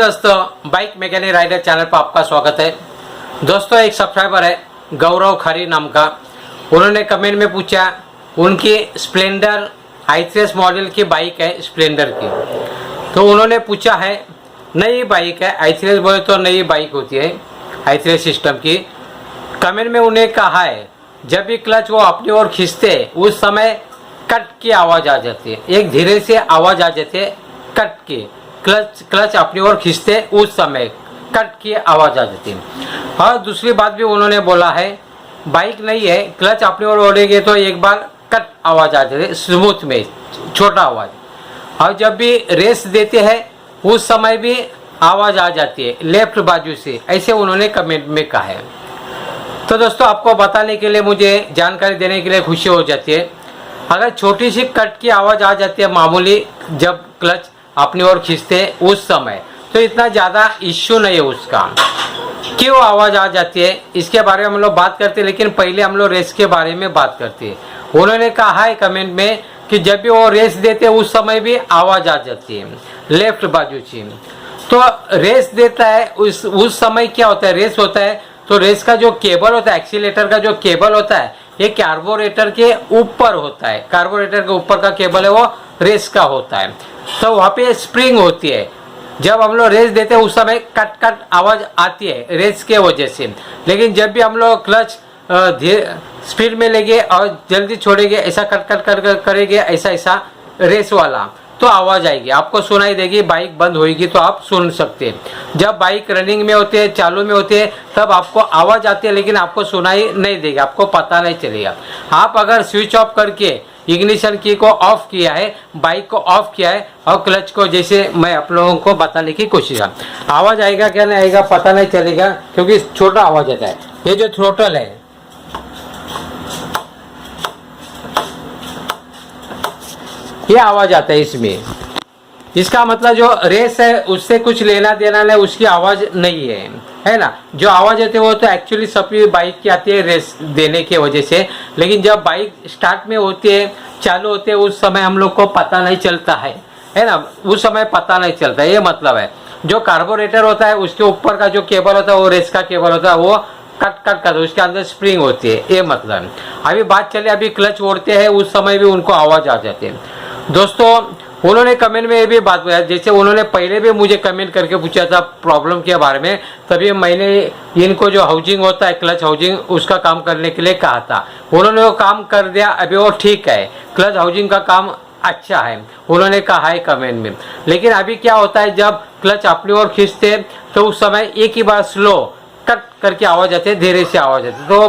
दोस्तों, bike mechanic rider channel पर आपका स्वागत है। दोस्तों, एक सब्सक्राइबर है गौरव खरी नाम का, उन्होंने कमेंट में पूछा उनकी स्प्लेंडर i3s मॉडल की बाइक है स्प्लेंडर की। तो उन्होंने पूछा है, नई बाइक है i3s बोले तो नई बाइक होती है i3s सिस्टम की। कमेंट में उन्हें कहा है जब भी क्लच वो अपनी ओर खींचते हैं उस समय कट की आवाज़ आ जाती है, एक धीरे से आवाज़ आ जाती है कट की। क्लच अपनी ओर खींचते उस समय कट की आवाज़ आ जाती है। और दूसरी बात भी उन्होंने बोला है, बाइक नहीं है, क्लच अपनी ओर ओढ़ेंगे तो एक बार कट आवाज़ आ जाती है, स्मूथ में छोटा आवाज़। और जब भी रेस देते हैं उस समय भी आवाज़ आ जाती है लेफ्ट बाजू से, ऐसे उन्होंने कमेंट में कहा है। तो दोस्तों, आपको बताने के लिए, मुझे जानकारी देने के लिए खुशी हो जाती है। अगर छोटी सी कट की आवाज़ आ जाती है मामूली जब क्लच अपनी ओर खींचते उस समय, तो इतना ज़्यादा इश्यू नहीं है उसका। क्यों आवाज़ आ जाती है इसके बारे में हम लोग बात करते हैं, लेकिन पहले हम लोग रेस के बारे में बात करते हैं। उन्होंने कहा है कमेंट में कि जब भी वो रेस देते उस समय भी आवाज़ आ जाती है लेफ्ट बाजू से। तो रेस देता है उस समय क्या होता है, रेस होता है तो रेस का जो केबल होता है, एक्सीलेटर का जो केबल होता है, ये कार्बोरेटर के ऊपर होता है। कार्बोरेटर के ऊपर का केबल है वो रेस का होता है। तो वहाँ पे स्प्रिंग होती है। जब हम लोग रेस देते हैं उस समय कट कट आवाज़ आती है रेस के वजह से। लेकिन जब भी हम लोग क्लच स्पीड में लेंगे और जल्दी छोड़ेंगे, ऐसा कट कट कर करेंगे, ऐसा रेस वाला, तो आवाज़ आएगी, आपको सुनाई देगी। बाइक बंद होएगी तो आप सुन सकते हैं। जब बाइक रनिंग में होती है, चालू में होती है, तब आपको आवाज़ आती है, लेकिन आपको सुनाई नहीं देगी, आपको पता नहीं चलेगा। आप अगर स्विच ऑफ करके इग्निशन की को ऑफ किया है, बाइक को ऑफ किया है और क्लच को, जैसे मैं आप लोगों को बताने की कोशिश कर, आवाज़ आएगा क्या नहीं आएगा पता नहीं चलेगा, क्योंकि छोटा आवाज़ आता है। ये जो थ्रोटल है, ये आवाज़ आता है इसमें, इसका मतलब जो रेस है उससे कुछ लेना देना नहीं, उसकी आवाज़ नहीं है ना। जो आवाज़ आती है वो तो एक्चुअली सभी बाइक की आती है रेस देने की वजह से। लेकिन जब बाइक स्टार्ट में होती है, चालू होते है, उस समय हम लोग को पता नहीं चलता है ना, उस समय पता नहीं चलता। ये मतलब है जो कार्बोरेटर होता है उसके ऊपर का जो केबल होता है वो रेस का केबल होता है, वो कट कट कर उसके अंदर स्प्रिंग होती है, ये मतलब है। अभी बात चले, अभी क्लच ओढ़ते हैं उस समय भी उनको आवाज़ आ जाती है। दोस्तों, उन्होंने कमेंट में ये भी बात बताया, जैसे उन्होंने पहले भी मुझे कमेंट करके पूछा था प्रॉब्लम के बारे में, तभी मैंने इनको जो हाउसिंग होता है, क्लच हाउसिंग, उसका काम करने के लिए कहा था। उन्होंने वो काम कर दिया, अभी वो ठीक है, क्लच हाउसिंग का काम अच्छा है, उन्होंने कहा है कमेंट में। लेकिन अभी क्या होता है, जब क्लच अपनी ओर खींचते तो उस समय एक ही बार स्लो कट करके आवाज़ आती है, धीरे से आवाज़ आती है, तो वो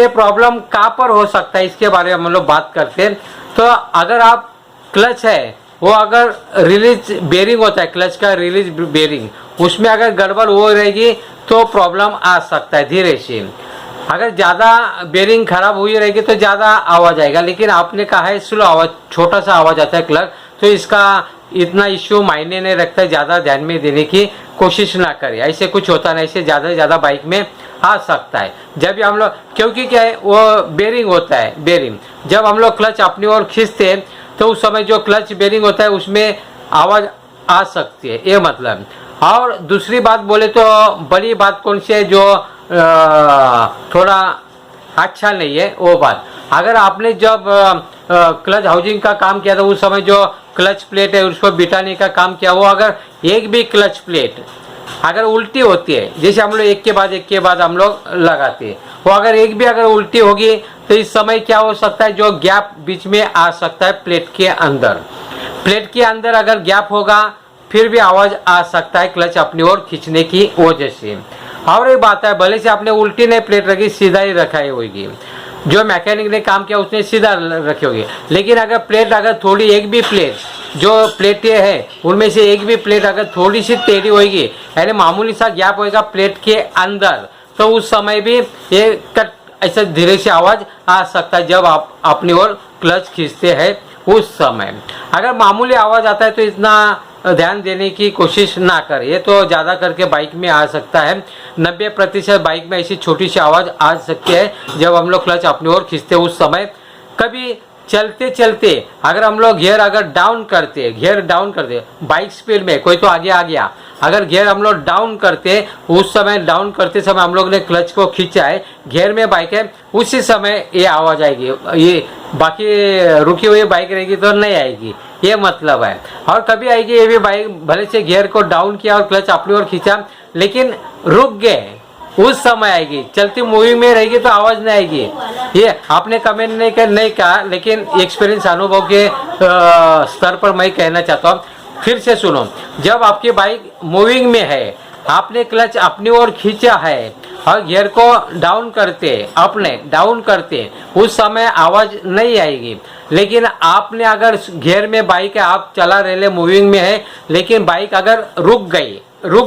प्रॉब्लम कहाँ पर हो सकता है इसके बारे में हम लोग बात करते हैं। तो अगर आप क्लच है वो अगर रिलीज बेरिंग होता है, क्लच का रिलीज बेरिंग, उसमें अगर गड़बड़ हो रहेगी तो प्रॉब्लम आ सकता है धीरे से। अगर ज़्यादा बेरिंग खराब हुई रहेगी तो ज़्यादा आवाज़ आएगा। लेकिन आपने कहा है स्लो आवाज़, छोटा सा आवाज़ आता है क्लच, तो इसका इतना इश्यू मायने नहीं रखता है, ज़्यादा ध्यान में देने की कोशिश ना करें। ऐसे कुछ होता नहीं, ऐसे ज़्यादा से ज़्यादा बाइक में आ सकता है जब भी हम लोग, क्योंकि क्या है वो बेरिंग होता है, बेरिंग जब हम लोग क्लच अपनी ओर खींचते हैं तो उस समय जो क्लच बेरिंग होता है उसमें आवाज़ आ सकती है, ये मतलब। और दूसरी बात बोले तो बड़ी बात कौन सी है जो थोड़ा अच्छा नहीं है, वो बात, अगर आपने जब क्लच हाउसिंग का काम किया था उस समय जो क्लच प्लेट है उसको बिठाने का काम किया, वो अगर एक भी क्लच प्लेट अगर उल्टी होती है, जैसे हम लोग एक के बाद हम लोग लगाते हैं, वो अगर एक भी अगर उल्टी होगी तो इस समय क्या हो सकता है, जो गैप बीच में आ सकता है प्लेट के अंदर अगर गैप होगा फिर भी आवाज़ आ सकता है क्लच अपनी ओर खींचने की वजह से। और एक बात है, भले से आपने उल्टी नहीं प्लेट रखी, सीधा ही रखा होगी, जो मैकेनिक ने काम किया उसने सीधा रखी होगी। लेकिन अगर प्लेट अगर थोड़ी, एक भी प्लेट, जो प्लेटें हैं उनमें से एक भी प्लेट अगर थोड़ी सी टेढ़ी होगी, यानी मामूली सा गैप होएगा प्लेट के अंदर, तो उस समय भी ये कट ऐसा धीरे से आवाज़ आ सकता है जब आप अपनी ओर क्लच खींचते हैं उस समय। अगर मामूली आवाज़ आता है तो इतना ध्यान देने की कोशिश ना करें, ये तो ज़्यादा करके बाइक में आ सकता है। 90% बाइक में ऐसी छोटी सी आवाज़ आ सकती है जब हम लोग क्लच अपनी ओर खींचते उस समय। कभी चलते चलते अगर हम लोग गियर डाउन करते बाइक स्पीड में, कोई तो आगे आ गया, अगर गियर हम लोग डाउन करते, उस समय डाउन करते समय हम लोग ने क्लच को खींचा है, गियर में बाइक है, उसी समय ये आवाज़ आएगी। ये बाकी रुकी हुई बाइक रहेगी तो नहीं आएगी, ये मतलब है। और कभी आएगी ये भी बाइक भले से गियर को डाउन किया और क्लच अपनी ओर खींचा लेकिन रुक गए, उस समय आएगी। चलती मूविंग में रहेगी तो आवाज़ नहीं आएगी। ये आपने कमेंट नहीं कहा, लेकिन एक्सपीरियंस अनुभव के स्तर पर मैं कहना चाहता हूँ। फिर से सुनो, जब आपकी बाइक मूविंग में है, आपने क्लच अपनी ओर खींचा है और गियर को डाउन करते उस समय आवाज़ नहीं आएगी। लेकिन आपने अगर गियर में बाइक है, आप चला रहे मूविंग में है, लेकिन बाइक अगर रुक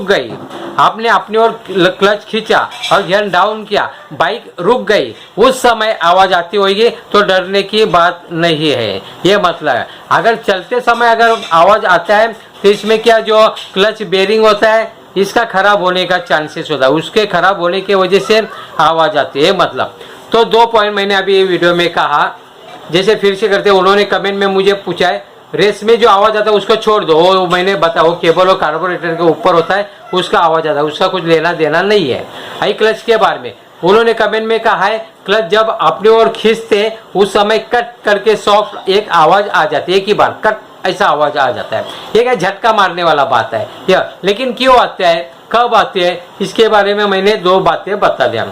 गई, आपने अपनी ओर क्लच खींचा और गियर डाउन किया, बाइक रुक गई, उस समय आवाज़ आती होगी तो डरने की बात नहीं है, ये मतलब है। अगर चलते समय अगर आवाज़ आता है तो इसमें क्या, जो क्लच बेरिंग होता है इसका खराब होने का चांसेस होता है, उसके खराब होने की वजह से आवाज़ आती है, मतलब। तो 2 पॉइंट मैंने अभी ये वीडियो में कहा। जैसे फिर से करते, उन्होंने कमेंट में मुझे पूछा है रेस में जो आवाज़ आता है उसको छोड़ दो, वो मैंने बताया, वो केबल और कार्बोरेटर के ऊपर होता है, उसका आवाज़ आता है, उसका कुछ लेना देना नहीं है। आई क्लच के बारे में उन्होंने कमेंट में कहा है, क्लच जब अपनी ओर खींचते उस समय कट करके सॉफ्ट एक आवाज़ आ जाती है, एक ही बार कट ऐसा आवाज़ आ जाता है। ये क्या झटका मारने वाला बात है यह, लेकिन क्यों आता है, कब आती है, इसके बारे में मैंने 2 बातें बता दिया।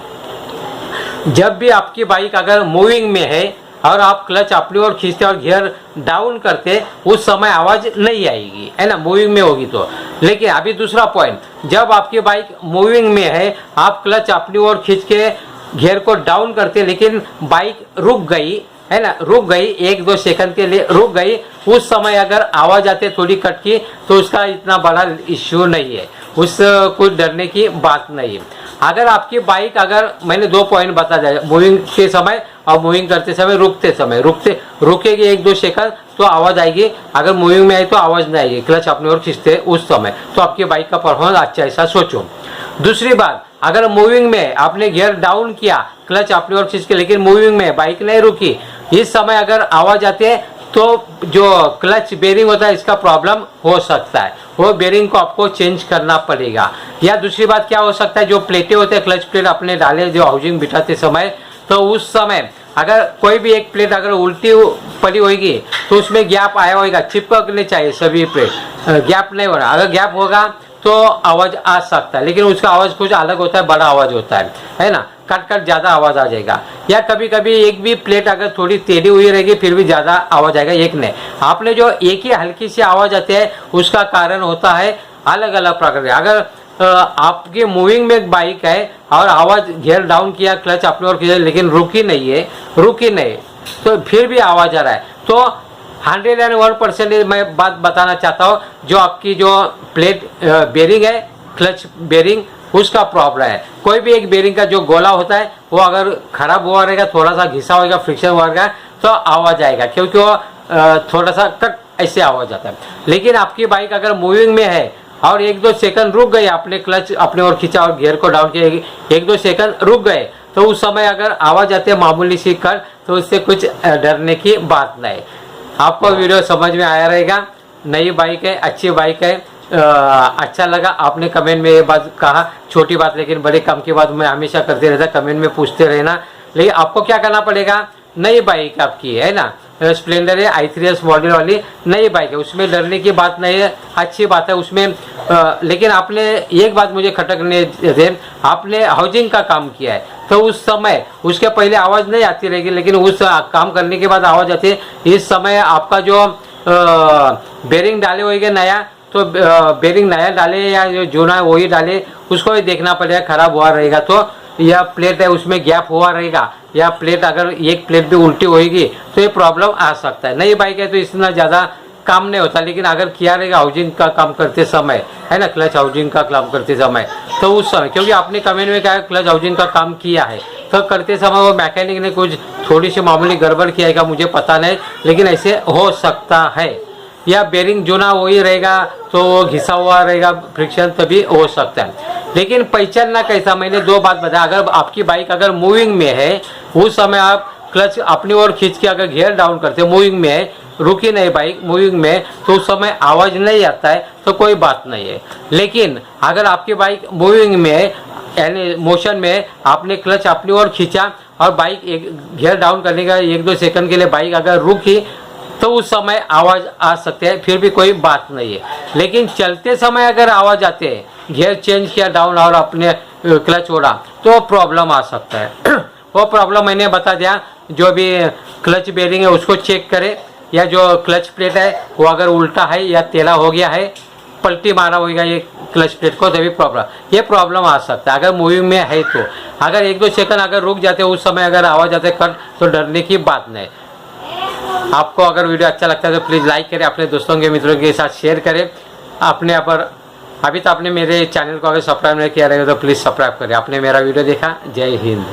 जब भी आपकी बाइक अगर मूविंग में है और आप क्लच अपनी ओर खींचते और गियर डाउन करते, उस समय आवाज़ नहीं आएगी, है ना, मूविंग में होगी तो। लेकिन अभी दूसरा पॉइंट, जब आपकी बाइक मूविंग में है, आप क्लच अपनी ओर खींच के गियर को डाउन करते, लेकिन बाइक रुक गई, है ना, रुक गई, 1-2 सेकंड के लिए रुक गई, उस समय अगर आवाज़ आती है थोड़ी कट की, तो उसका इतना बड़ा इश्यू नहीं है, उस कुछ डरने की बात नहीं है। अगर आपकी बाइक, अगर मैंने 2 पॉइंट बता दिया, मूविंग के समय और मूविंग करते समय, रुकेगी 1-2 सेकंड तो आवाज़ आएगी, अगर मूविंग में आई तो आवाज़ नहीं आएगी, क्लच अपनी ओर खींचते उस समय, तो आपकी बाइक का परफॉर्मेंस अच्छा, ऐसा सोचो। दूसरी बात, अगर मूविंग में आपने गियर डाउन किया, क्लच अपनी ओर खींच के, लेकिन मूविंग में बाइक नहीं रुकी, इस समय अगर आवाज़ आती है तो जो क्लच बेरिंग होता है इसका प्रॉब्लम हो सकता है, वो बेरिंग को आपको चेंज करना पड़ेगा। या दूसरी बात क्या हो सकता है, जो प्लेटें होते हैं, क्लच प्लेट अपने डाले जो हाउसिंग बिठाते समय, तो उस समय अगर कोई भी एक प्लेट अगर उल्टी पड़ी होगी तो उसमें गैप आया होगा, चिपकने चाहिए सभी प्लेट, गैप नहीं होना। अगर गैप होगा तो आवाज़ आ सकता है, लेकिन उसका आवाज़ कुछ अलग होता है, बड़ा आवाज़ होता है ना, कट ज़्यादा आवाज़ आ जाएगा। या कभी कभी एक भी प्लेट अगर थोड़ी टेढ़ी हुई रहेगी फिर भी ज़्यादा आवाज़ आएगा, एक नहीं। आपने जो एक ही हल्की सी आवाज़ आती है उसका कारण होता है अलग अलग प्रकार के। अगर आपकी मूविंग में एक बाइक है और आवाज़ गियर डाउन किया, क्लच अपनी ओर किया, लेकिन रुकी नहीं, तो फिर भी आवाज़ आ रहा है, तो 101% मैं बात बताना चाहता हूँ, जो आपकी जो प्लेट बेरिंग है, क्लच बेरिंग, उसका प्रॉब्लम है। कोई भी एक बेरिंग का जो गोला होता है वो अगर खराब हुआ रहेगा, थोड़ा सा घिसा होगा, फ्रिक्शन हुआ रहेगा तो आवाज़ आएगा, क्योंकि वो थोड़ा सा कट ऐसे आवाज़ आता है। लेकिन आपकी बाइक अगर मूविंग में है और 1-2 सेकंड रुक गए, आपने क्लच अपने ओर खींचा और गियर को डाउन किया, 1-2 सेकंड रुक गए, तो उस समय अगर आवाज़ आती है मामूली सी कट, तो उससे कुछ डरने की बात नहीं। आपको वीडियो समझ में आया रहेगा। नई बाइक है, अच्छी बाइक है, अच्छा लगा आपने कमेंट में ये बात कहा, छोटी बात लेकिन बड़े काम की बात मैं हमेशा करते रहता, कमेंट में पूछते रहना। लेकिन आपको क्या करना पड़ेगा, नई बाइक आपकी है ना, स्प्लेंडर है, i3s मॉडल वाली नई बाइक है, उसमें डरने की बात नहीं है, अच्छी बात है उसमें। लेकिन आपने एक बात मुझे खटकने दे, आपने हाउसिंग का काम किया है तो उस समय उसके पहले आवाज़ नहीं आती रहेगी, लेकिन उस काम करने के बाद आवाज़ आती है। इस समय आपका जो बेरिंग डाले होंगे नया, तो बेरिंग नया डाले या जो जूना है वही डाले, उसको भी देखना पड़ेगा, खराब हुआ रहेगा तो, या प्लेट है उसमें गैप हुआ रहेगा, या प्लेट अगर एक प्लेट भी उल्टी होएगी तो ये प्रॉब्लम आ सकता है। नई बाइक है तो इतना ज़्यादा काम नहीं होता, लेकिन अगर किया रहेगा हाउसिंग का काम करते समय, है ना, क्लच हाउसिंग का काम करते समय, तो उस समय, क्योंकि आपने कमेंट में कहा क्लच हाउसिंग का काम किया है, तो करते समय वो मैकेनिक ने कुछ थोड़ी सी मामूली गड़बड़ किया है, मुझे पता नहीं, लेकिन ऐसे हो सकता है। या बेरिंग जूना वही रहेगा तो वो घिसा हुआ रहेगा, फ्रिक्शन तभी हो सकता है। लेकिन पहचानना कैसा, मैंने 2 बात बताया। अगर आपकी बाइक अगर मूविंग में है, उस समय आप क्लच अपनी ओर खींच के अगर गियर डाउन करते, मूविंग में है, रुकी नहीं बाइक मूविंग में तो उस समय आवाज़ नहीं आता है तो कोई बात नहीं है। लेकिन अगर आपकी बाइक मूविंग में यानी मोशन में आपने क्लच अपनी ओर खींचा और बाइक एक गियर डाउन करने का 1-2 सेकंड के लिए बाइक अगर रुकी तो उस समय आवाज़ आ सकती है, फिर भी कोई बात नहीं है। लेकिन चलते समय अगर आवाज़ आते है, गियर चेंज किया डाउन और अपने क्लच छोड़ा तो प्रॉब्लम आ सकता है। वो प्रॉब्लम मैंने बता दिया, जो भी क्लच बेरिंग है उसको चेक करें, या जो क्लच प्लेट है वो अगर उल्टा है या टेढ़ा हो गया है, पलटी मारा होगा ये क्लच प्लेट को, तभी ये प्रॉब्लम आ सकता है अगर मूविंग में है। तो अगर 1-2 सेकंड अगर रुक जाते उस समय अगर आवाज़ आते कट तो डरने की बात नहीं। आपको अगर वीडियो अच्छा लगता है तो प्लीज़ लाइक करें, अपने दोस्तों के मित्रों के साथ शेयर करें। अपने पर अभी तो आपने मेरे चैनल को अगर सब्सक्राइब नहीं किया रहेगा तो प्लीज़ सब्सक्राइब करें। आपने मेरा वीडियो देखा, जय हिंद।